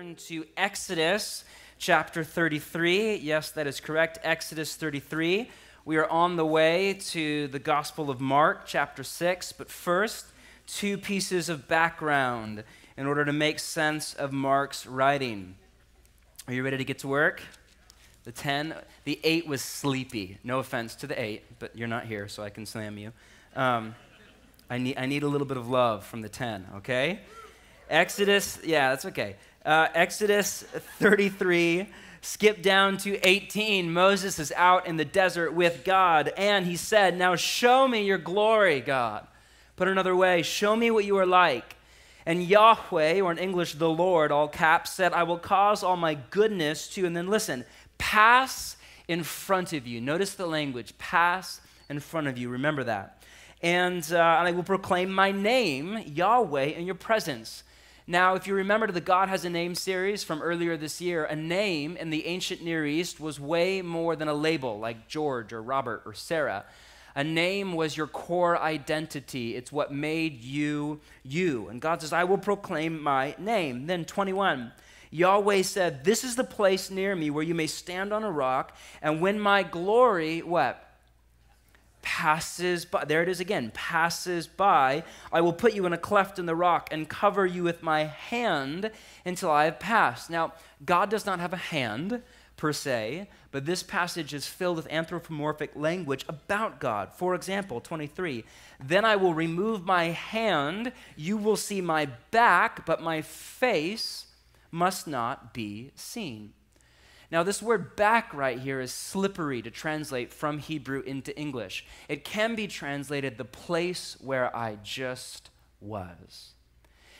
turn to Exodus chapter 33. Yes, that is correct, Exodus 33. We are on the way to the Gospel of Mark, chapter 6. But first, two pieces of background in order to make sense of Mark's writing. Are you ready to get to work? The 10, the 8 was sleepy. No offense to the 8, but you're not here, so I can slam you. I need a little bit of love from the 10, okay? Exodus 33, skip down to 18. Moses is out in the desert with God, and he said, "Now show me your glory, God." Put another way, show me what you are like. And Yahweh, or in English, the Lord, all caps, said, "I will cause all my goodness to," and then listen, "pass in front of you." Notice the language, pass in front of you. Remember that. And I will proclaim my name, Yahweh, in your presence. Now, if you remember the God Has a Name series from earlier this year, a name in the ancient Near East was way more than a label like George or Robert or Sarah. A name was your core identity. It's what made you, you. And God says, "I will proclaim my name." Then 21, Yahweh said, "This is the place near me where you may stand on a rock, and when my glory," what? "Passes by," there it is again, "passes by, I will put you in a cleft in the rock and cover you with my hand until I have passed." Now, God does not have a hand per se, but this passage is filled with anthropomorphic language about God. For example, 23, "Then I will remove my hand, you will see my back, but my face must not be seen." Now, this word "back" right here is slippery to translate from Hebrew into English. It can be translated "the place where I just was."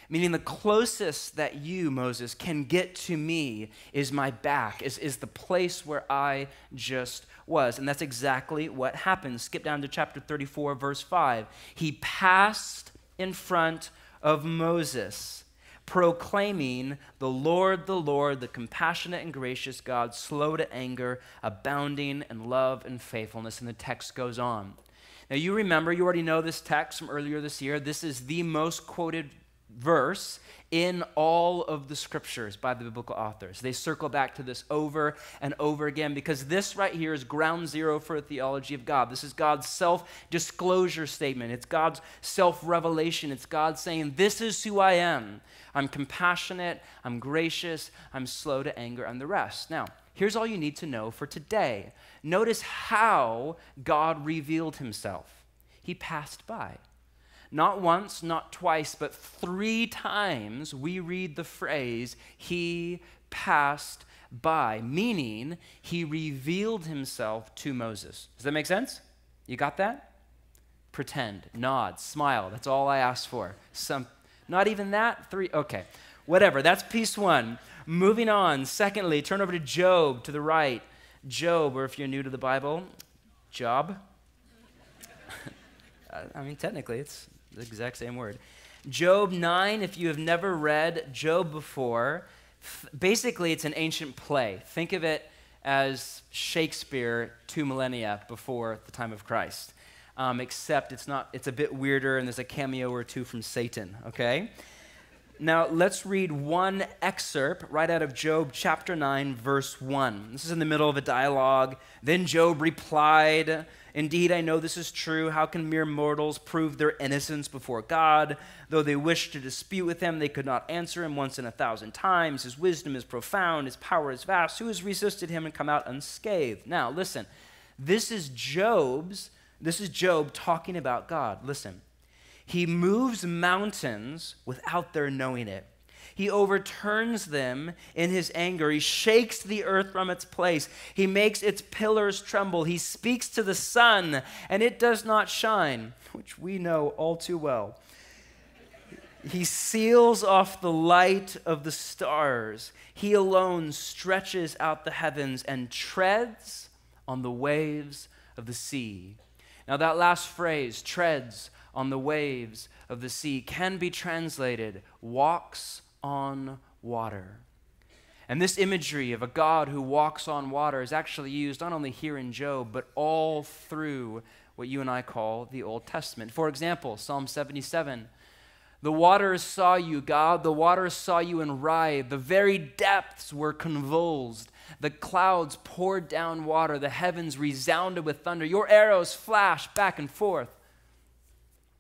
Meaning the closest that you, Moses, can get to me is my back, is the place where I just was. And that's exactly what happened. Skip down to chapter 34, verse 5. He passed in front of Moses, proclaiming, the Lord, the compassionate and gracious God, slow to anger, abounding in love and faithfulness." And the text goes on. Now you remember, you already know this text from earlier this year. This is the most quoted verse in all of the scriptures by the biblical authors. They circle back to this over and over again because this right here is ground zero for a theology of God. This is God's self-disclosure statement. It's God's self-revelation. It's God saying, "This is who I am. I'm compassionate, I'm gracious, I'm slow to anger," and the rest. Now, here's all you need to know for today. Notice how God revealed himself. He passed by. Not once, not twice, but 3 times we read the phrase, "he passed by," meaning he revealed himself to Moses. Does that make sense? You got that? Pretend, nod, smile. That's all I ask for. Not even that? 3? Okay. Whatever. That's piece 1. Moving on. Secondly, turn over to Job to the right. Job, or if you're new to the Bible, Job. I mean, technically, it's the exact same word. Job 9, if you have never read Job before, basically it's an ancient play. Think of it as Shakespeare 2 millennia before the time of Christ. Except it's a bit weirder and there's a cameo or 2 from Satan, okay? Now, let's read one excerpt right out of Job chapter 9, verse 1. This is in the middle of a dialogue. "Then Job replied, 'Indeed, I know this is true. How can mere mortals prove their innocence before God? Though they wished to dispute with him, they could not answer him once in 1,000 times. His wisdom is profound. His power is vast. Who has resisted him and come out unscathed?'" Now, listen. This is Job talking about God. Listen. "He moves mountains without their knowing it. He overturns them in his anger. He shakes the earth from its place. He makes its pillars tremble. He speaks to the sun, and it does not shine," which we know all too well. "He seals off the light of the stars. He alone stretches out the heavens and treads on the waves of the sea." Now that last phrase, "treads on the waves of the sea," can be translated, "walks on water." And this imagery of a God who walks on water is actually used not only here in Job, but all through what you and I call the Old Testament. For example, Psalm 77, The waters saw you, God. The waters saw you and writhed. The very depths were convulsed. The clouds poured down water. The heavens resounded with thunder. Your arrows flashed back and forth.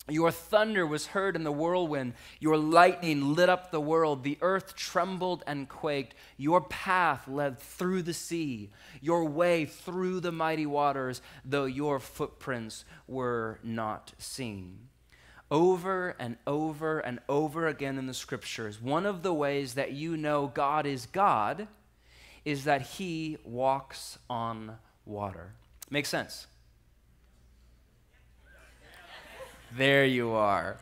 Your thunder was heard in the whirlwind. Your lightning lit up the world. The earth trembled and quaked. Your path led through the sea, your way through the mighty waters, though your footprints were not seen. Over and over and over again in the scriptures, one of the ways that you know God is that he walks on water. Makes sense? There you are.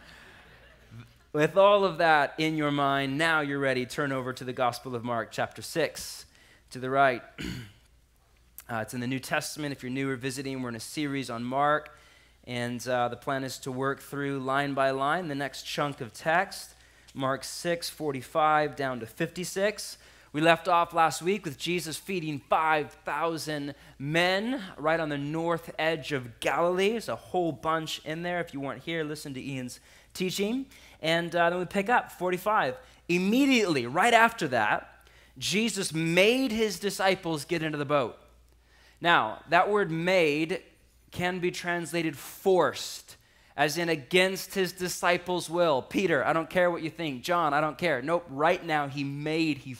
With all of that in your mind, now you're ready. Turn over to the Gospel of Mark, chapter 6, to the right. It's in the New Testament. If you're new or visiting, we're in a series on Mark. And the plan is to work through line by line the next chunk of text, Mark 6:45 down to 56. We left off last week with Jesus feeding 5,000 men right on the north edge of Galilee. There's a whole bunch in there. If you weren't here, listen to Ian's teaching. And then we pick up 45. Immediately, right after that, Jesus made his disciples get into the boat. Now, that word made can be translated forced, as in against his disciples' will. Peter, I don't care what you think. John, I don't care. Nope, right now he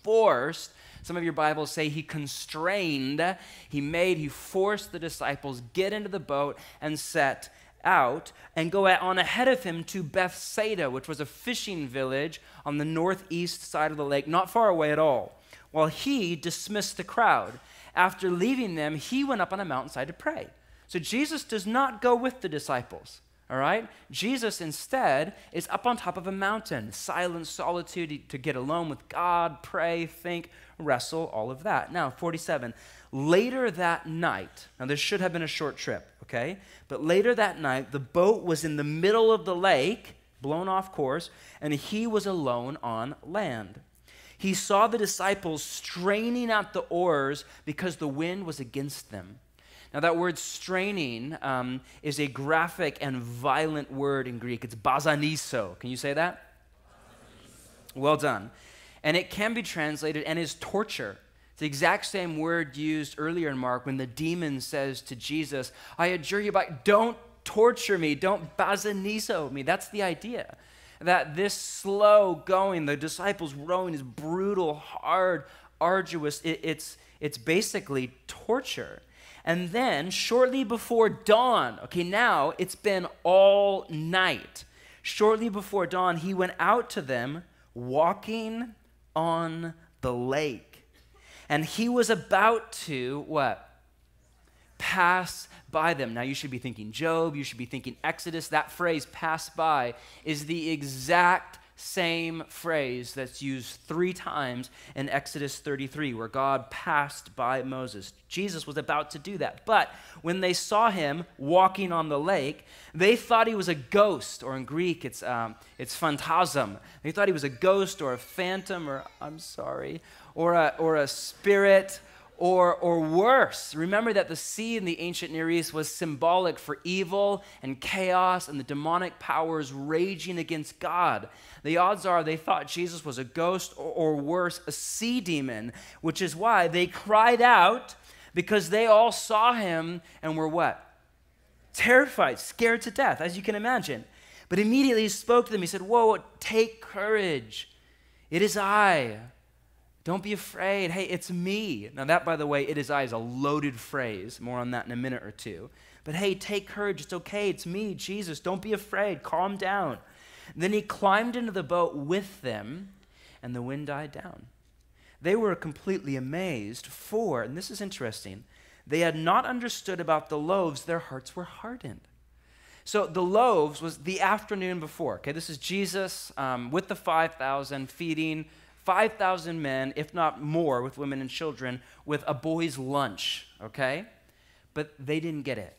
forced. Some of your Bibles say he constrained. He forced the disciples get into the boat and set out and go on ahead of him to Bethsaida, which was a fishing village on the northeast side of the lake, not far away at all, while he dismissed the crowd. After leaving them, he went up on a mountainside to pray. So Jesus does not go with the disciples, all right? Jesus instead is up on top of a mountain, silent solitude, to get alone with God, pray, think, wrestle, all of that. Now, 47, later that night, now this should have been a short trip, okay? But later that night, the boat was in the middle of the lake, blown off course, and he was alone on land. He saw the disciples straining at the oars because the wind was against them. Now, that word straining is a graphic and violent word in Greek. It's bazaniso. Can you say that? Well done. And it can be translated and is torture. It's the exact same word used earlier in Mark when the demon says to Jesus, I adjure you by, don't torture me, don't bazaniso me. That's the idea. That this slow going, the disciples rowing is brutal, hard, arduous. It's basically torture. And then, shortly before dawn, okay, now it's been all night. Shortly before dawn, he went out to them walking on the lake. And he was about to, what? Pass by them. Now, you should be thinking Job, you should be thinking Exodus. That phrase, pass by, is the exact same phrase that's used 3 times in Exodus 33, where God passed by Moses. Jesus was about to do that. But when they saw him walking on the lake, they thought he was a ghost, or in Greek, it's phantasm. They thought he was a ghost or a phantom, or or a spirit, or worse. Remember that the sea in the ancient Near East was symbolic for evil and chaos and the demonic powers raging against God. The odds are they thought Jesus was a ghost or worse, a sea demon, which is why they cried out because they all saw him and were what? Terrified, scared to death, as you can imagine. But immediately he spoke to them. He said, whoa, take courage. It is I. Don't be afraid. Hey, it's me. Now that, by the way, it is I is a loaded phrase. More on that in a minute or two. But hey, take courage. It's okay. It's me, Jesus. Don't be afraid. Calm down. Then he climbed into the boat with them, and the wind died down. They were completely amazed, for, and this is interesting, they had not understood about the loaves. Their hearts were hardened. So the loaves was the afternoon before. Okay, this is Jesus with the 5,000 feeding 5,000 men, if not more, with women and children, with a boy's lunch, okay? But they didn't get it.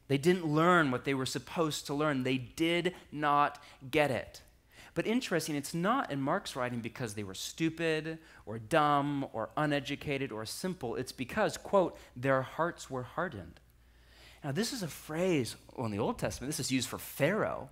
They didn't learn what they were supposed to learn. They did not get it. But interesting, it's not in Mark's writing because they were stupid or dumb or uneducated or simple. It's because, quote, their hearts were hardened. Now, this is a phrase, well, in the Old Testament, this is used for Pharaoh.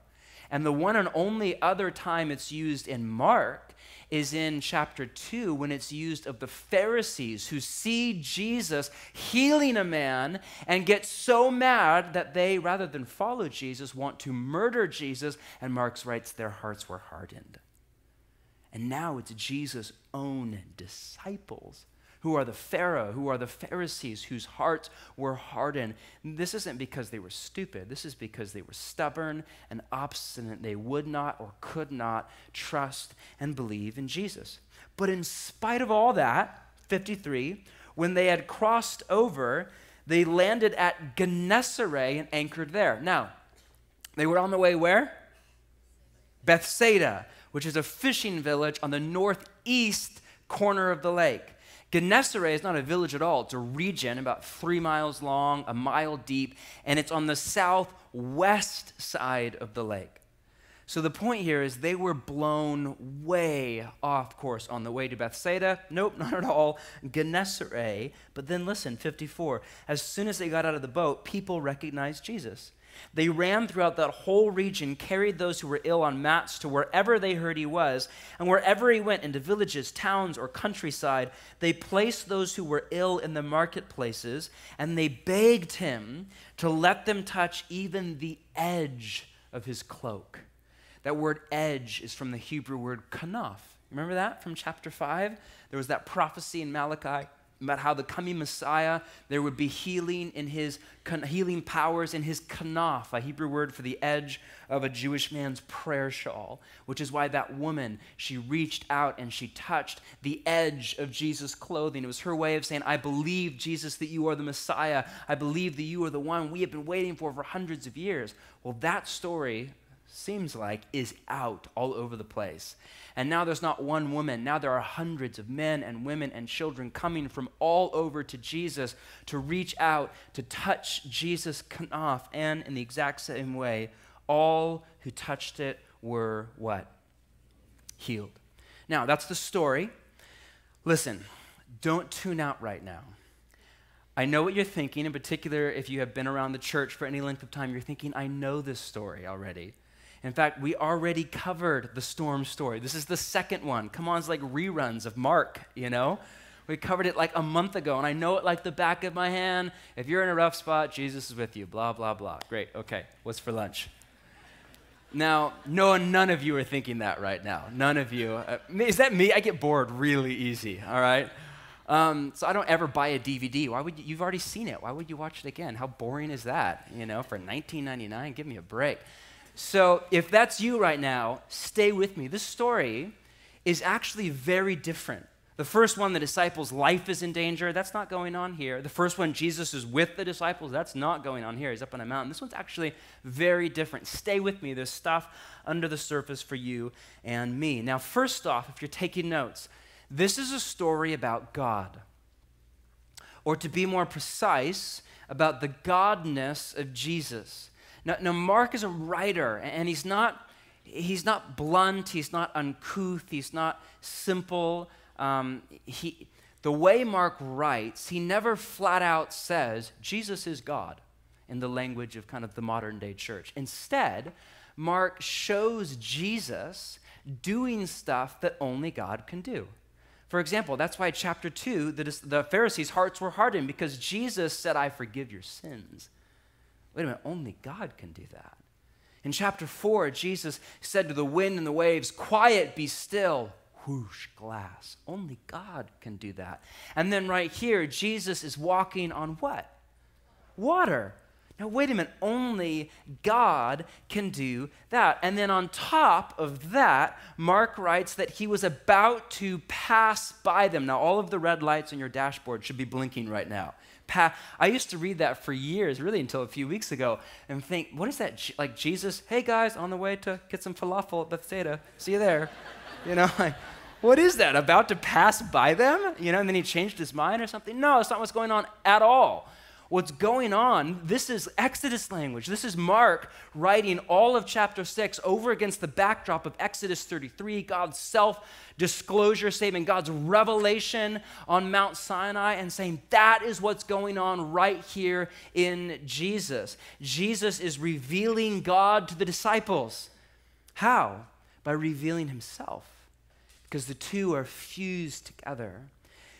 And the one and only other time it's used in Mark is in chapter 2 when it's used of the Pharisees who see Jesus healing a man and get so mad that they, rather than follow Jesus, want to murder Jesus. And Mark writes, their hearts were hardened. And now it's Jesus' own disciples who are the Pharisees whose hearts were hardened. This isn't because they were stupid. This is because they were stubborn and obstinate. They would not or could not trust and believe in Jesus. But in spite of all that, 53, when they had crossed over, they landed at Gennesaret and anchored there. Now, they were on the way where? Bethsaida, which is a fishing village on the northeast corner of the lake. Gennesaret is not a village at all. It's a region about 3 miles long, a mile deep, and it's on the southwest side of the lake. So the point here is they were blown way off course on the way to Bethsaida. Nope, not at all. Gennesaret. But then listen, 54. As soon as they got out of the boat, people recognized Jesus. They ran throughout that whole region, carried those who were ill on mats to wherever they heard he was, and wherever he went, into villages, towns, or countryside, they placed those who were ill in the marketplaces, and they begged him to let them touch even the edge of his cloak. That word edge is from the Hebrew word kanaf. Remember that from chapter 5? There was that prophecy in Malachi about how the coming Messiah, there would be healing powers in his kanaf, a Hebrew word for the edge of a Jewish man's prayer shawl, which is why that woman, she reached out and she touched the edge of Jesus' clothing. It was her way of saying, I believe, Jesus, that you are the Messiah. I believe that you are the one we have been waiting for hundreds of years. Well, that story seems like is out all over the place. And now there's not one woman. Now there are hundreds of men and women and children coming from all over to Jesus to reach out, to touch Jesus' kanaf. And in the exact same way, all who touched it were what? Healed. Now, that's the story. Listen, don't tune out right now. I know what you're thinking, in particular, if you have been around the church for any length of time, you're thinking, I know this story already. In fact, we already covered the storm story. This is the second one. Come on, it's like reruns of Mark, you know? We covered it like a month ago, and I know it like the back of my hand. If you're in a rough spot, Jesus is with you, blah, blah, blah. Great, okay, what's for lunch? Now, none of you are thinking that right now. None of you. Is that me? I get bored really easy, all right? So I don't ever buy a DVD. Why would you've already seen it. Why would you watch it again? How boring is that? You know, for $19.99, give me a break. So if that's you right now, stay with me. This story is actually very different. The first one, the disciples' life is in danger. That's not going on here. The first one, Jesus is with the disciples. That's not going on here. He's up on a mountain. This one's actually very different. Stay with me. There's stuff under the surface for you and me. Now, first off, if you're taking notes, this is a story about God. Or to be more precise, about the godness of Jesus. Now, Mark is a writer, and he's not blunt, he's not uncouth, he's not simple. The way Mark writes, he never flat out says, Jesus is God, in the language of kind of the modern day church. Instead, Mark shows Jesus doing stuff that only God can do. For example, that's why chapter 2, the Pharisees' hearts were hardened, because Jesus said, I forgive your sins. Wait a minute, only God can do that. In chapter 4, Jesus said to the wind and the waves, quiet, be still. Whoosh, glass. Only God can do that. And then right here, Jesus is walking on what? Water. Now, wait a minute, only God can do that. And then on top of that, Mark writes that he was about to pass by them. Now, all of the red lights on your dashboard should be blinking right now. I used to read that for years, really until a few weeks ago, and think, what is that? Like Jesus, hey guys, on the way to get some falafel at Bethsaida. See you there. You know, like, what is that? About to pass by them? You know, and then he changed his mind or something? No, it's not what's going on at all. What's going on, this is Exodus language. This is Mark writing all of chapter 6 over against the backdrop of Exodus 33, God's self-disclosure statement, God's revelation on Mount Sinai, and saying that is what's going on right here in Jesus. Jesus is revealing God to the disciples. How? By revealing himself, because the two are fused together.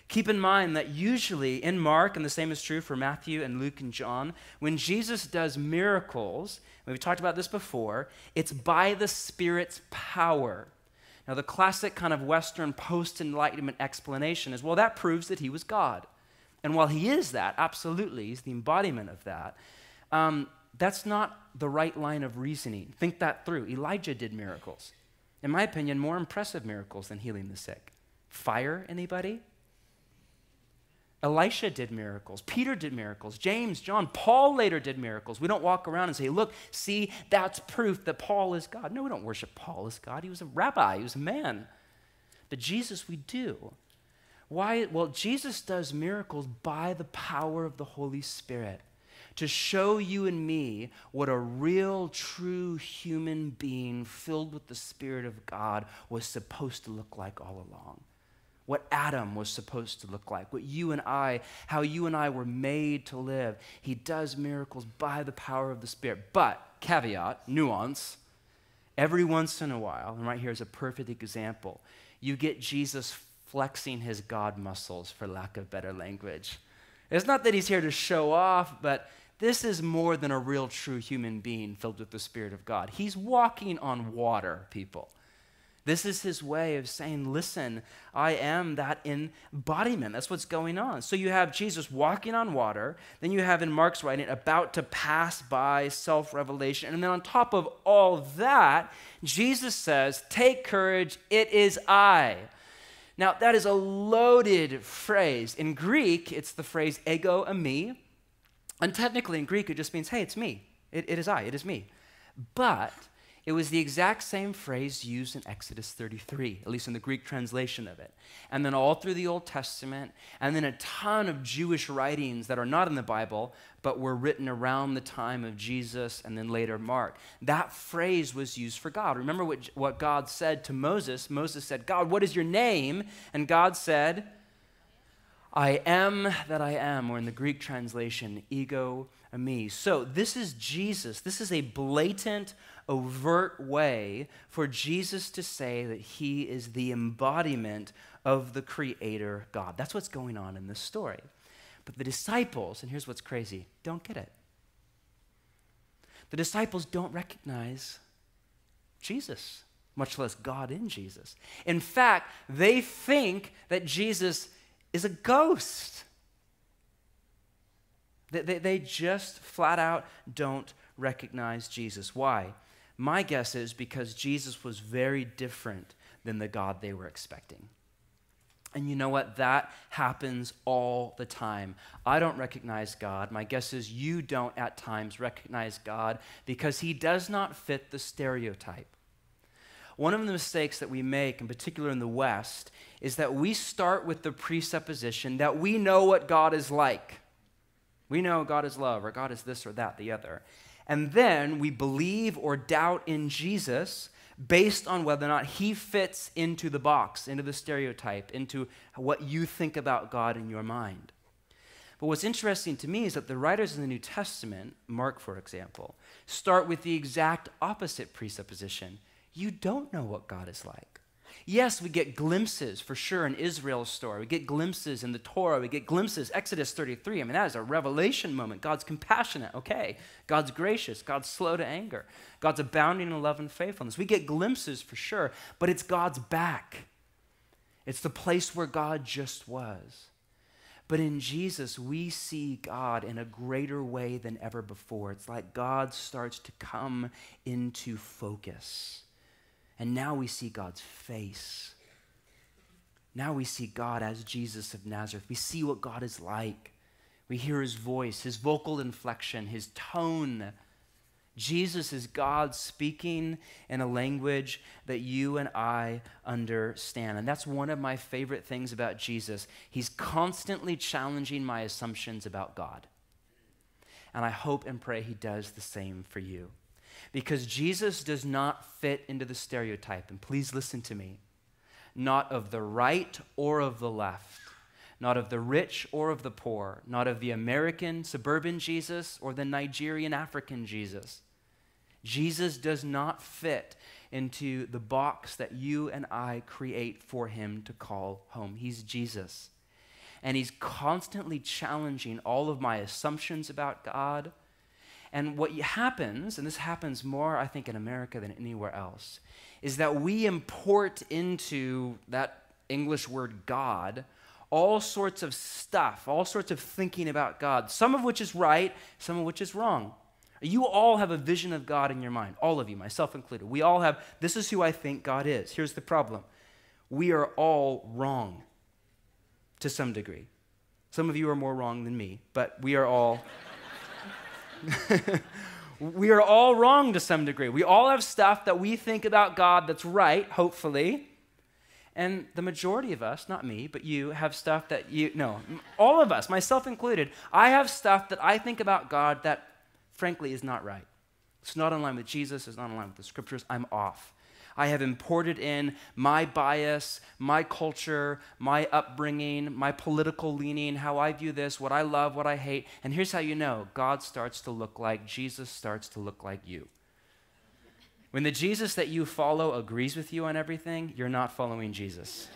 Keep in mind that usually in Mark, and the same is true for Matthew and Luke and John, when Jesus does miracles, and we've talked about this before, it's by the Spirit's power. Now, the classic kind of Western post-Enlightenment explanation is, well, that proves that he was God. And while he is that, absolutely, he's the embodiment of that, that's not the right line of reasoning. Think that through. Elijah did miracles. In my opinion, more impressive miracles than healing the sick. Fire, anybody? Elisha did miracles. Peter did miracles. James, John, Paul later did miracles. We don't walk around and say, look, see, that's proof that Paul is God. No, we don't worship Paul as God. He was a rabbi. He was a man. But Jesus, we do. Why? Well, Jesus does miracles by the power of the Holy Spirit to show you and me what a real, true human being filled with the Spirit of God was supposed to look like all along. What Adam was supposed to look like, what you and I, how you and I were made to live. He does miracles by the power of the Spirit. But, caveat, nuance, every once in a while, and right here is a perfect example, you get Jesus flexing his God muscles, for lack of better language. It's not that he's here to show off, but this is more than a real, true human being filled with the Spirit of God. He's walking on water, people. This is his way of saying, listen, I am that embodiment. That's what's going on. So you have Jesus walking on water. Then you have in Mark's writing, about to pass by, self-revelation. And then on top of all that, Jesus says, take courage, it is I. Now, that is a loaded phrase. In Greek, it's the phrase ego eimi. And technically in Greek, it just means, hey, it's me. It is I. It is me. But it was the exact same phrase used in Exodus 33, at least in the Greek translation of it. And then all through the Old Testament, and then a ton of Jewish writings that are not in the Bible, but were written around the time of Jesus and then later Mark. That phrase was used for God. Remember what God said to Moses. Moses said, God, what is your name? And God said, I am that I am, or in the Greek translation, ego eimi. So this is Jesus. This is a blatant, overt way for Jesus to say that he is the embodiment of the Creator God. That's what's going on in this story. But the disciples, and here's what's crazy, don't get it. The disciples don't recognize Jesus, much less God in Jesus. In fact, they think that Jesus is a ghost. They just flat out don't recognize Jesus. Why? My guess is because Jesus was very different than the God they were expecting. And you know what? That happens all the time. I don't recognize God. My guess is you don't at times recognize God because he does not fit the stereotype. One of the mistakes that we make, in particular in the West, is that we start with the presupposition that we know what God is like. We know God is love, or God is this or that, the other. And then we believe or doubt in Jesus based on whether or not he fits into the box, into the stereotype, into what you think about God in your mind. But what's interesting to me is that the writers in the New Testament, Mark, for example, start with the exact opposite presupposition. You don't know what God is like. Yes, we get glimpses, for sure, in Israel's story. We get glimpses in the Torah. We get glimpses, Exodus 33. I mean, that is a revelation moment. God's compassionate, okay. God's gracious. God's slow to anger. God's abounding in love and faithfulness. We get glimpses, for sure, but it's God's back. It's the place where God just was. But in Jesus, we see God in a greater way than ever before. It's like God starts to come into focus. And now we see God's face. Now we see God as Jesus of Nazareth. We see what God is like. We hear his voice, his vocal inflection, his tone. Jesus is God speaking in a language that you and I understand. And that's one of my favorite things about Jesus. He's constantly challenging my assumptions about God. And I hope and pray he does the same for you. Because Jesus does not fit into the stereotype, and please listen to me, not of the right or of the left, not of the rich or of the poor, not of the American suburban Jesus or the Nigerian African Jesus. Jesus does not fit into the box that you and I create for him to call home. He's Jesus. And he's constantly challenging all of my assumptions about God. And what happens, and this happens more, I think, in America than anywhere else, is that we import into that English word God all sorts of stuff, all sorts of thinking about God, some of which is right, some of which is wrong. You all have a vision of God in your mind, all of you, myself included. We all have, this is who I think God is. Here's the problem. We are all wrong to some degree. Some of you are more wrong than me, but we are all... we are all wrong to some degree. We all have stuff that we think about God that's right, hopefully. And the majority of us, not me, but you, have stuff that all of us, myself included, I have stuff that I think about God that, frankly, is not right. It's not in line with Jesus. It's not in line with the scriptures. I'm off. I have imported in my bias, my culture, my upbringing, my political leaning, how I view this, what I love, what I hate. And here's how you know. God starts to look like, Jesus starts to look like you. When the Jesus that you follow agrees with you on everything, you're not following Jesus.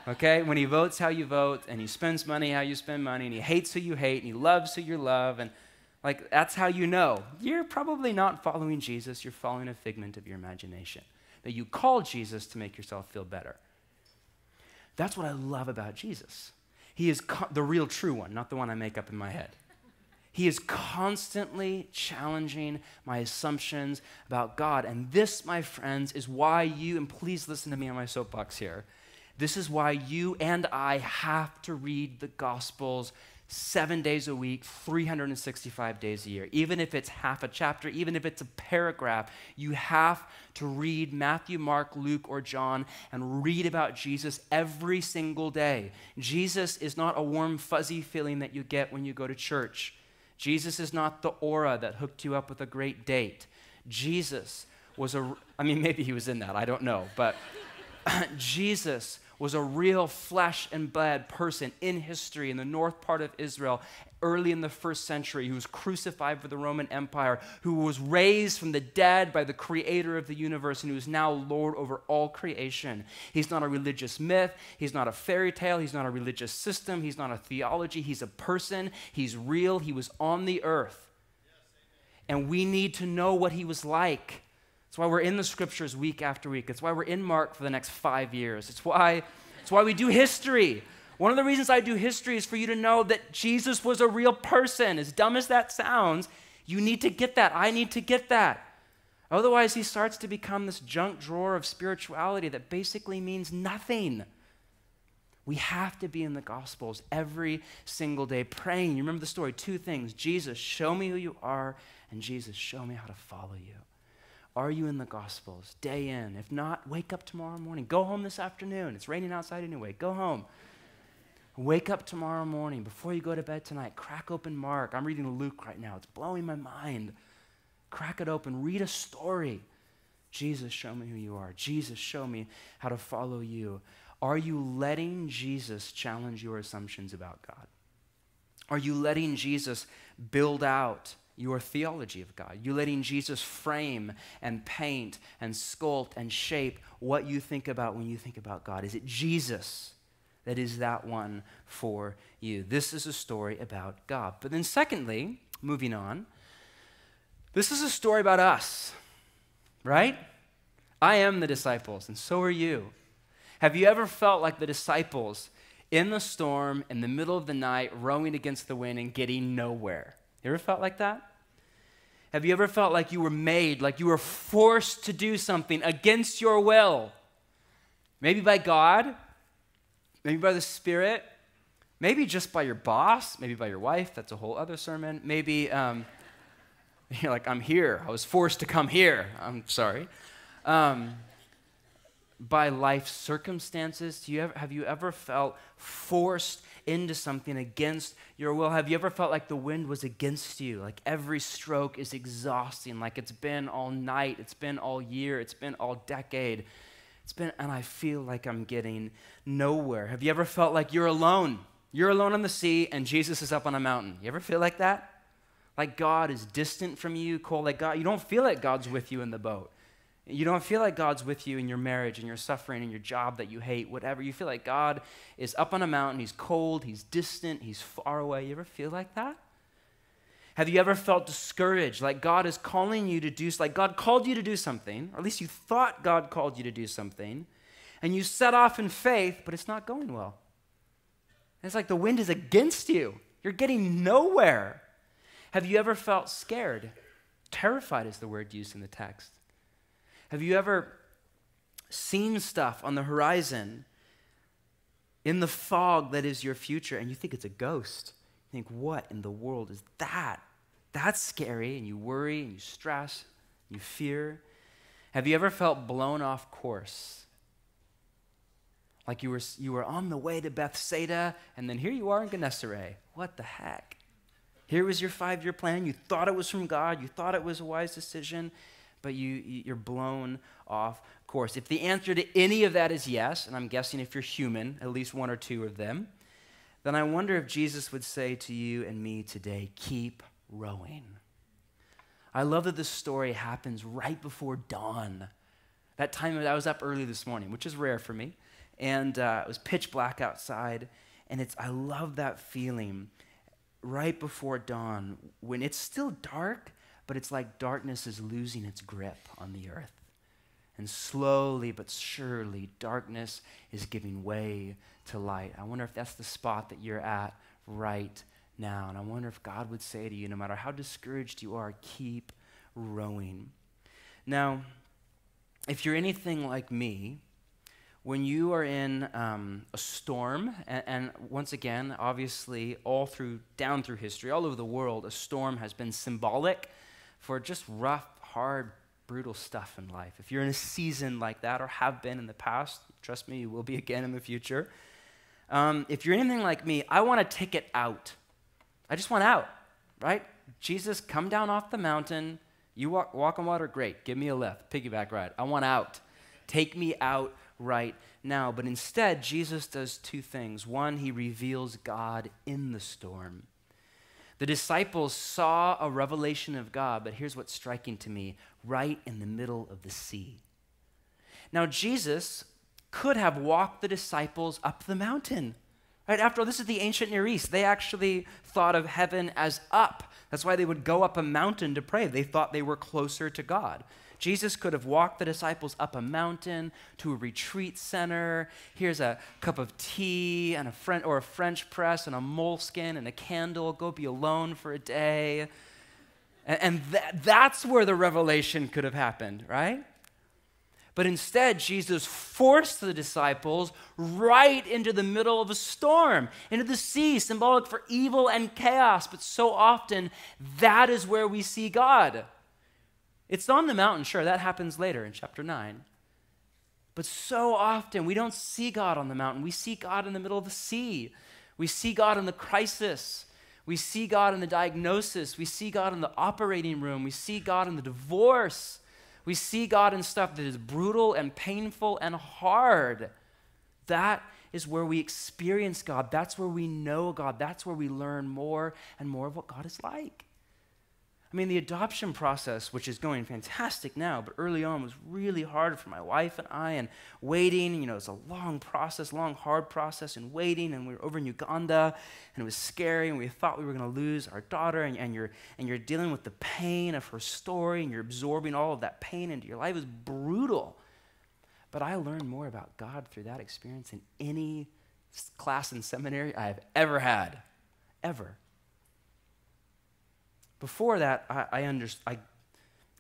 Okay? When he votes how you vote, and he spends money how you spend money, and he hates who you hate, and he loves who you love, and that's how you know. You're probably not following Jesus. You're following a figment of your imagination that you call Jesus to make yourself feel better. That's what I love about Jesus. He is the real true one, not the one I make up in my head. He is constantly challenging my assumptions about God. And this, my friends, is why you, and please listen to me on my soapbox here, this is why you and I have to read the Gospels 7 days a week, 365 days a year. Even if it's half a chapter, even if it's a paragraph, you have to read Matthew, Mark, Luke, or John and read about Jesus every single day. Jesus is not a warm, fuzzy feeling that you get when you go to church. Jesus is not the aura that hooked you up with a great date. Jesus was maybe he was in that, I don't know, but Jesus was a real flesh and blood person in history in the north part of Israel early in the first century, who was crucified for the Roman Empire, who was raised from the dead by the creator of the universe, and who is now Lord over all creation. He's not a religious myth. He's not a fairy tale. He's not a religious system. He's not a theology. He's a person. He's real. He was on the earth. And we need to know what he was like. That's why we're in the scriptures week after week. It's why we're in Mark for the next 5 years. It's why we do history. One of the reasons I do history is for you to know that Jesus was a real person. As dumb as that sounds, you need to get that. I need to get that. Otherwise, he starts to become this junk drawer of spirituality that basically means nothing. We have to be in the Gospels every single day praying. You remember the story, 2 things. Jesus, show me who you are, and Jesus, show me how to follow you. Are you in the Gospels day in? If not, wake up tomorrow morning. Go home this afternoon. It's raining outside anyway. Go home. Wake up tomorrow morning before you go to bed tonight. Crack open Mark. I'm reading Luke right now. It's blowing my mind. Crack it open. Read a story. Jesus, show me who you are. Jesus, show me how to follow you. Are you letting Jesus challenge your assumptions about God? Are you letting Jesus build out your theology of God? You letting Jesus frame and paint and sculpt and shape what you think about when you think about God? Is it Jesus that is that one for you? This is a story about God. But then secondly, moving on, this is a story about us, right? I am the disciples, and so are you. Have you ever felt like the disciples in the storm, in the middle of the night, rowing against the wind and getting nowhere? You ever felt like that? Have you ever felt like you were made, like you were forced to do something against your will? Maybe by God, maybe by the Spirit, maybe just by your boss, maybe by your wife. That's a whole other sermon. Maybe you're like, I'm here. I was forced to come here. I'm sorry. By life circumstances, have you ever felt forced into something against your will? Have you ever felt like the wind was against you? Like every stroke is exhausting, like it's been all night, it's been all year, it's been all decade. And I feel like I'm getting nowhere. Have you ever felt like you're alone? You're alone on the sea and Jesus is up on a mountain. You ever feel like that? Like God is distant from you, cold, like God, you don't feel like God's with you in the boat. You don't feel like God's with you in your marriage and your suffering and your job that you hate, whatever. You feel like God is up on a mountain, he's cold, he's distant, he's far away. You ever feel like that? Have you ever felt discouraged, like God is calling you to do, like God called you to do something, or at least you thought God called you to do something, and you set off in faith, but it's not going well. It's like the wind is against you. You're getting nowhere. Have you ever felt scared? Terrified is the word used in the text. Have you ever seen stuff on the horizon in the fog that is your future and you think it's a ghost? You think, what in the world is that? That's scary, and you worry and you stress, you fear. Have you ever felt blown off course? Like you were on the way to Bethsaida, and then here you are in Gennesaret. What the heck? Here was your 5-year plan. You thought it was from God. You thought it was a wise decision, but you're blown off course. If the answer to any of that is yes, and I'm guessing if you're human, at least one or two of them, then I wonder if Jesus would say to you and me today, keep rowing. I love that this story happens right before dawn. That time I was up early this morning, which is rare for me, and it was pitch black outside, and I love that feeling right before dawn when it's still dark, but it's like darkness is losing its grip on the earth. And slowly but surely, darkness is giving way to light. I wonder if that's the spot that you're at right now. And I wonder if God would say to you, no matter how discouraged you are, keep rowing. Now, if you're anything like me, when you are in a storm, and once again, obviously, down through history, all over the world, a storm has been symbolic for just rough, hard, brutal stuff in life. If you're in a season like that, or have been in the past, trust me, you will be again in the future. If you're anything like me, I want a ticket out. I just want out, right? Jesus, come down off the mountain. You walk on water, great. Give me a lift, piggyback ride. I want out. Take me out right now. But instead, Jesus does two things. One, he reveals God in the storm. The disciples saw a revelation of God, but here's what's striking to me, right in the middle of the sea. Now, Jesus could have walked the disciples up the mountain. Right? After all, this is the ancient Near East. They actually thought of heaven as up. That's why they would go up a mountain to pray. They thought they were closer to God. Jesus could have walked the disciples up a mountain to a retreat center. Here's a cup of tea and a French press and a moleskin and a candle. Go be alone for a day. And that's where the revelation could have happened, right? But instead, Jesus forced the disciples right into the middle of a storm, into the sea, symbolic for evil and chaos. But so often, that is where we see God. It's on the mountain, sure, that happens later in chapter 9. But so often, we don't see God on the mountain. We see God in the middle of the sea. We see God in the crisis. We see God in the diagnosis. We see God in the operating room. We see God in the divorce. We see God in stuff that is brutal and painful and hard. That is where we experience God. That's where we know God. That's where we learn more and more of what God is like. I mean, the adoption process, which is going fantastic now, but early on was really hard for my wife and I, and waiting, it's a long process, long, hard process, and waiting, and we were over in Uganda, and it was scary, and we thought we were going to lose our daughter, and you're dealing with the pain of her story, and you're absorbing all of that pain into your life. It was brutal. But I learned more about God through that experience than any class in seminary I have ever had, ever. Before that,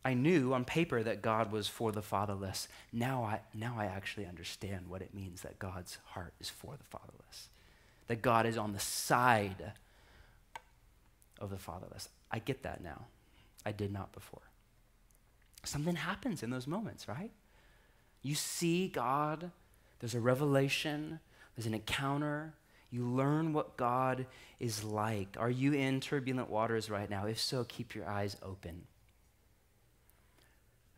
I knew on paper that God was for the fatherless. Now I actually understand what it means that God's heart is for the fatherless, that God is on the side of the fatherless. I get that now. I did not before. Something happens in those moments, right? You see God, there's a revelation, there's an encounter. You learn what God is like. Are you in turbulent waters right now? If so, keep your eyes open.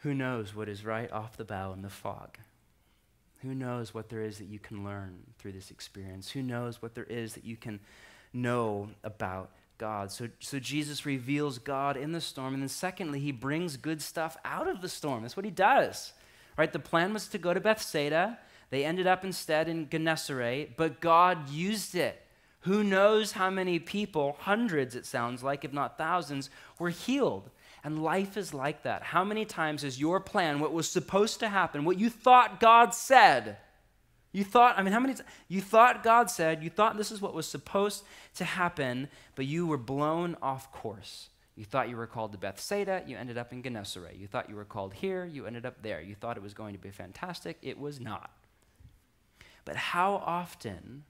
Who knows what is right off the bow in the fog? Who knows what there is that you can learn through this experience? Who knows what there is that you can know about God. So Jesus reveals God in the storm. And then secondly, he brings good stuff out of the storm. That's what he does. Right? The plan was to go to Bethsaida. They ended up instead in Gennesaret, but God used it. Who knows how many people, hundreds it sounds like, if not thousands, were healed. And life is like that. How many times has your plan, what was supposed to happen, what you thought God said, you thought God said, you thought this is what was supposed to happen, but you were blown off course. You thought you were called to Bethsaida, you ended up in Gennesaret. You thought you were called here, you ended up there. You thought it was going to be fantastic, it was not. But how often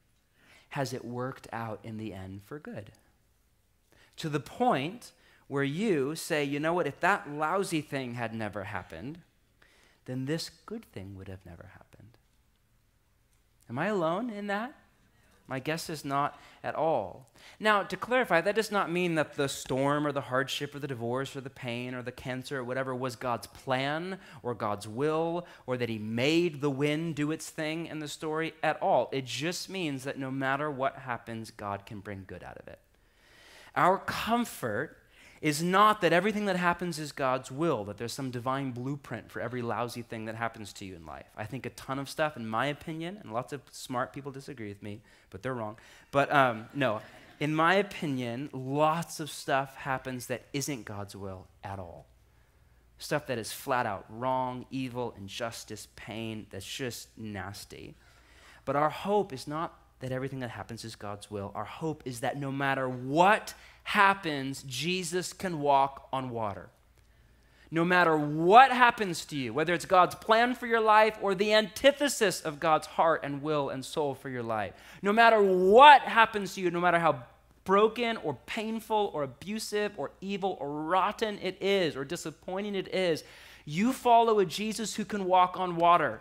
has it worked out in the end for good? To the point where you say, you know what, if that lousy thing had never happened, then this good thing would have never happened. Am I alone in that? My guess is not at all. Now, to clarify, that does not mean that the storm or the hardship or the divorce or the pain or the cancer or whatever was God's plan or God's will or that he made the wind do its thing in the story at all. It just means that no matter what happens, God can bring good out of it. Our comfort is not that everything that happens is God's will, that there's some divine blueprint for every lousy thing that happens to you in life. I think a ton of stuff, in my opinion, and lots of smart people disagree with me, but they're wrong. But no, in my opinion, lots of stuff happens that isn't God's will at all. Stuff that is flat out wrong, evil, injustice, pain, that's just nasty. But our hope is not that everything that happens is God's will. Our hope is that no matter what happens, Jesus can walk on water. No matter what happens to you, whether it's God's plan for your life or the antithesis of God's heart and will and soul for your life, no matter what happens to you, no matter how broken or painful or abusive or evil or rotten it is or disappointing it is, you follow a Jesus who can walk on water.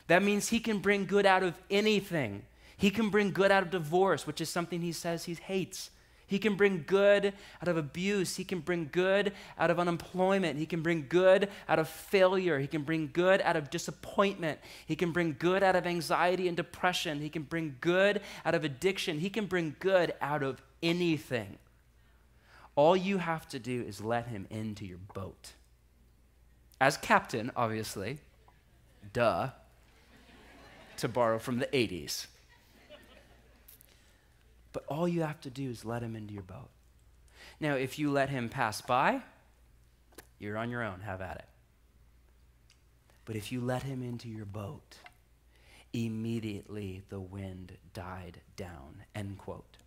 That means he can bring good out of anything. He can bring good out of divorce, which is something he says he hates. He can bring good out of abuse. He can bring good out of unemployment. He can bring good out of failure. He can bring good out of disappointment. He can bring good out of anxiety and depression. He can bring good out of addiction. He can bring good out of anything. All you have to do is let him into your boat. As captain, obviously, duh, to borrow from the 80s. But all you have to do is let him into your boat. Now, if you let him pass by, you're on your own, have at it. But if you let him into your boat, immediately the wind died down, end quote.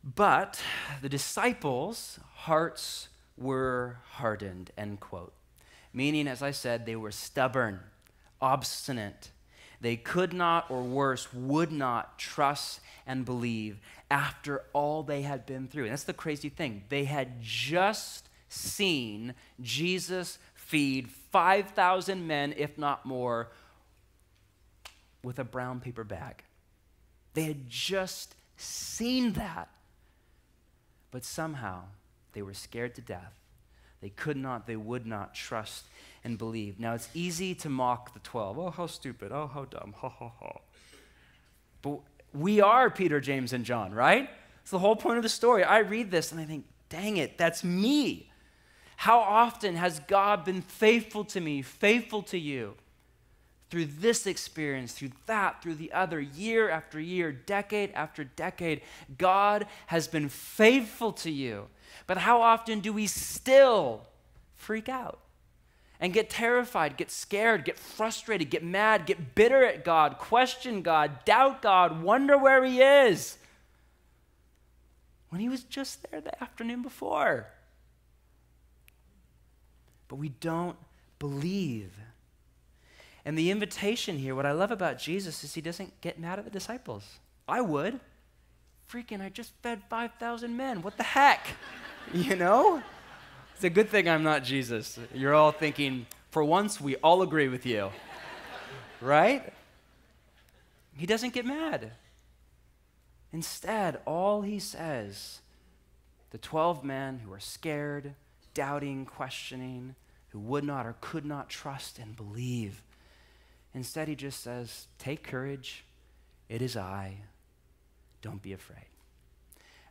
But the disciples' hearts were hardened, end quote. Meaning, as I said, they were stubborn, obstinate. They could not, or worse, would not trust and believe after all they had been through. And that's the crazy thing. They had just seen Jesus feed 5,000 men, if not more, with a brown paper bag. They had just seen that. But somehow they were scared to death. They could not, they would not trust and believe. Now, it's easy to mock the 12. Oh, how stupid. Oh, how dumb. Ha, ha, ha. But we are Peter, James, and John, right? It's the whole point of the story. I read this and I think, dang it, that's me. How often has God been faithful to me, faithful to you? Through this experience, through that, through the other, year after year, decade after decade, God has been faithful to you. But how often do we still freak out and get terrified, get scared, get frustrated, get mad, get bitter at God, question God, doubt God, wonder where he is when he was just there the afternoon before? But we don't believe. And the invitation here, what I love about Jesus is he doesn't get mad at the disciples. I would. Freaking, I just fed 5,000 men. What the heck? You know? It's a good thing I'm not Jesus. You're all thinking, for once, we all agree with you. Right? He doesn't get mad. Instead, all he says, the 12 men who are scared, doubting, questioning, who would not or could not trust and believe, instead he just says, take courage, it is I, don't be afraid.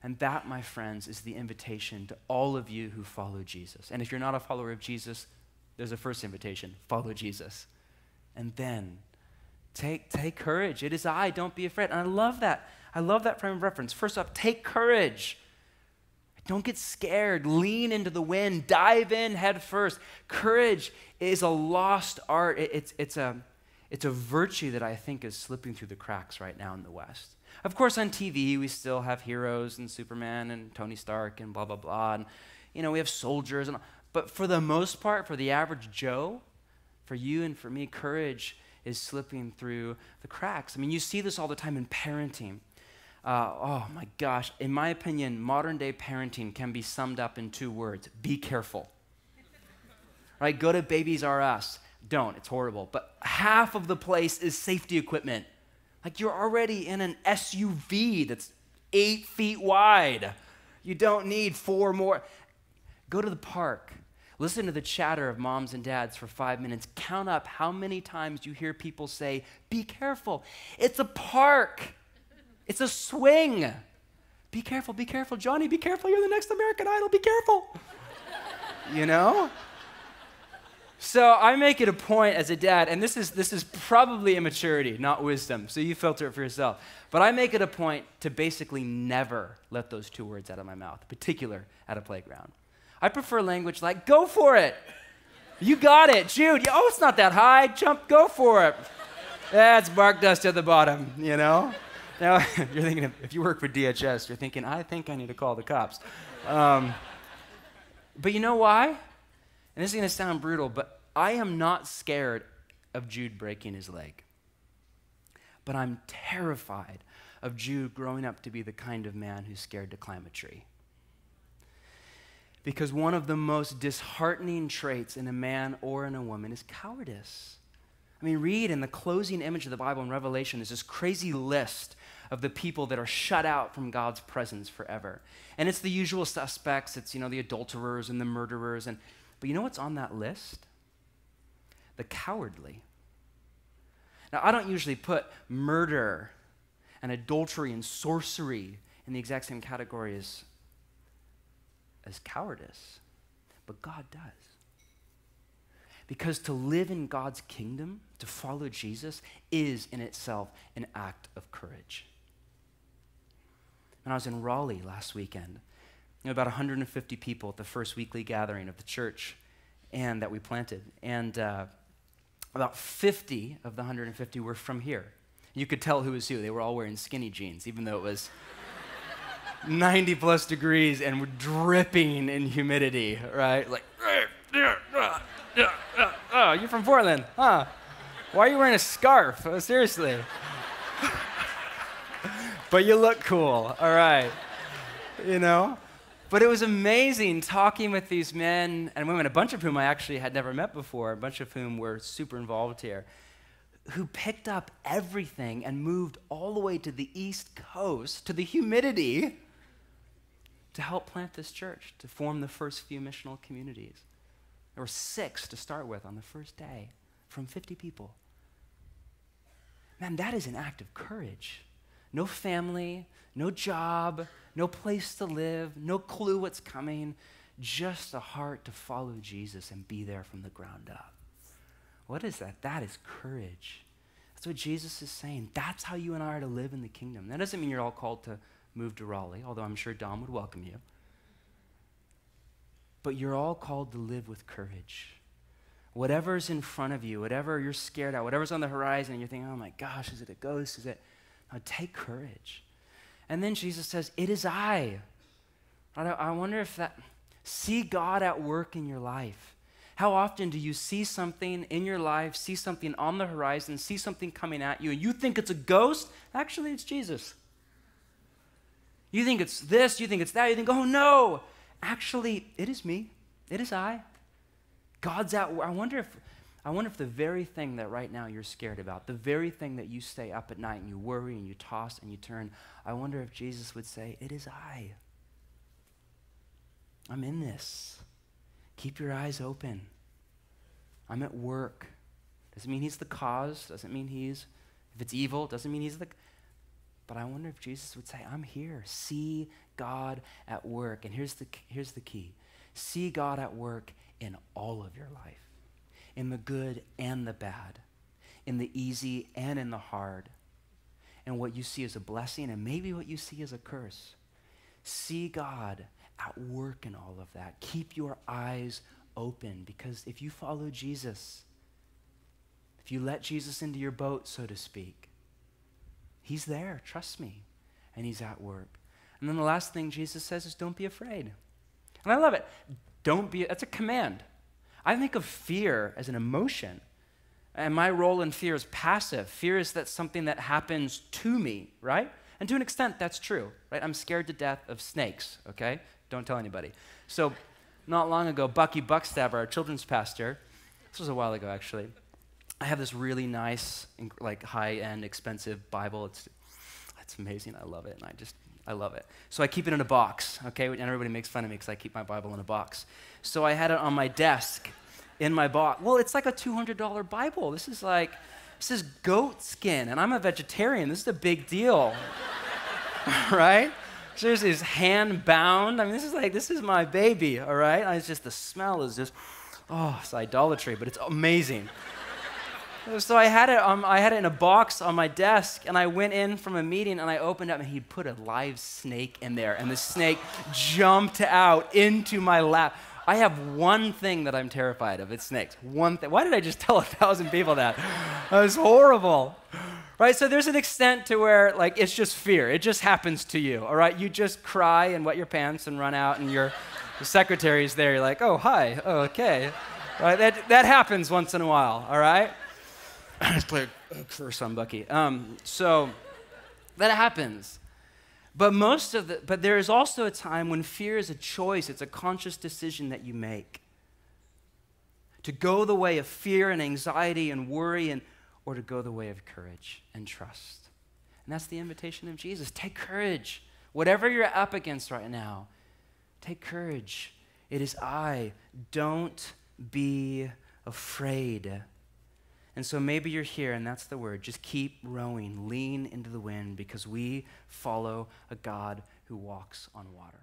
And that, my friends, is the invitation to all of you who follow Jesus. And if you're not a follower of Jesus, there's a first invitation: follow Jesus. And then take courage. It is I, don't be afraid. And I love that. I love that frame of reference. First off, take courage. Don't get scared. Lean into the wind. Dive in head first. Courage is a lost art. It's a virtue that I think is slipping through the cracks right now in the West. Of course, on TV, we still have heroes and Superman and Tony Stark and blah, blah, blah. And, we have soldiers. But for the most part, for the average Joe, for you and for me, courage is slipping through the cracks. I mean, you see this all the time in parenting. Oh my gosh, in my opinion, modern day parenting can be summed up in 2 words: be careful. Right? Go to Babies R Us. Don't, it's horrible. But half of the place is safety equipment. Like, you're already in an SUV that's 8 feet wide. You don't need 4 more. Go to the park. Listen to the chatter of moms and dads for 5 minutes. Count up how many times you hear people say, be careful. It's a park. It's a swing. Be careful, Johnny, be careful. You're the next American Idol. Be careful. So I make it a point as a dad, and this is probably immaturity, not wisdom, so you filter it for yourself. But I make it a point to basically never let those 2 words out of my mouth, particular at a playground. I prefer language like, go for it. You got it, Jude. Oh, it's not that high. Jump, go for it. That's bark dust at the bottom, Now, you're thinking, if you work for DHS, you're thinking, I think I need to call the cops. But you know why? And this is going to sound brutal, but I am not scared of Jude breaking his leg. But I'm terrified of Jude growing up to be the kind of man who's scared to climb a tree. Because one of the most disheartening traits in a man or in a woman is cowardice. I mean, read in the closing image of the Bible in Revelation is this crazy list of the people that are shut out from God's presence forever. And it's the usual suspects. It's, the adulterers and the murderers. But you know what's on that list? The cowardly. Now, I don't usually put murder and adultery and sorcery in the exact same category as cowardice, but God does. Because to live in God's kingdom, to follow Jesus, is in itself an act of courage. When I was in Raleigh last weekend, about 150 people at the first weekly gathering of the church and that we planted, and about 50 of the 150 were from here. You could tell who was who. They were all wearing skinny jeans, even though it was 90 plus degrees and we're dripping in humidity, right? Like, oh, you're from Portland, huh? Why are you wearing a scarf? Oh, seriously. But you look cool, all right. But it was amazing talking with these men and women, a bunch of whom I actually had never met before, a bunch of whom were super involved here, who picked up everything and moved all the way to the East Coast, to the humidity, to help plant this church, to form the first few missional communities. There were 6 to start with on the first day, from 50 people. Man, that is an act of courage. No family, no job, no place to live, no clue what's coming, just a heart to follow Jesus and be there from the ground up. What is that? That is courage. That's what Jesus is saying. That's how you and I are to live in the kingdom. That doesn't mean you're all called to move to Raleigh, although I'm sure Dom would welcome you. But you're all called to live with courage. Whatever's in front of you, whatever you're scared at, whatever's on the horizon, and you're thinking, oh my gosh, is it a ghost? Is it? No, take courage. And then Jesus says, it is I. I wonder if that, see God at work in your life. How often do you see something in your life, see something on the horizon, see something coming at you, and you think it's a ghost? Actually, it's Jesus. You think it's this, you think it's that, you think, oh no. Actually, it is me. It is I. God's at work. I wonder if the very thing that right now you're scared about, the very thing that you stay up at night and you worry and you toss and you turn, I wonder if Jesus would say, it is I. I'm in this. Keep your eyes open. I'm at work. Doesn't mean he's the cause. Doesn't mean if it's evil, doesn't mean he's the, But I wonder if Jesus would say, I'm here. See God at work. And here's the key. See God at work in all of your life, in the good and the bad, in the easy and in the hard, and what you see as a blessing and maybe what you see as a curse. See God at work in all of that. Keep your eyes open, because if you follow Jesus, if you let Jesus into your boat, so to speak, he's there, trust me, and he's at work. And then the last thing Jesus says is don't be afraid. And I love it. That's a command. I think of fear as an emotion. And my role in fear is passive. Fear is something that happens to me, right? And to an extent, that's true, right? I'm scared to death of snakes, okay? Don't tell anybody. So not long ago, Bucky Buckstabber, our children's pastor, this was a while ago actually, I have this really nice, like high-end, expensive Bible. It's amazing. I love it, and I love it. So I keep it in a box, okay? And everybody makes fun of me because I keep my Bible in a box. So I had it on my desk in my box. Well, it's like a $200 Bible. This is goat skin, and I'm a vegetarian. This is a big deal, right? Seriously, it's hand bound. I mean, this is my baby, all right? And it's just, the smell is just, it's idolatry, but it's amazing. So I had it in a box on my desk, and I went in from a meeting, and I opened up, and he'd put a live snake in there, and the snake jumped out into my lap. I have one thing that I'm terrified of. It's snakes. One thing. Why did I just tell 1,000 people that? That was horrible. Right? So there's an extent to where, like, it's just fear. It just happens to you, all right? You just cry and wet your pants and run out, and the secretary's there. You're like, oh, hi. Oh, okay. Right? That happens once in a while, all right? Let's play a curse on Bucky. So that happens. But there is also a time when fear is a choice. It's a conscious decision that you make. To go the way of fear and anxiety and worry, or to go the way of courage and trust. And that's the invitation of Jesus. Take courage. Whatever you're up against right now, take courage. It is I. Don't be afraid. And so maybe you're here, and that's the word. Just keep rowing. Lean into the wind, because we follow a God who walks on water.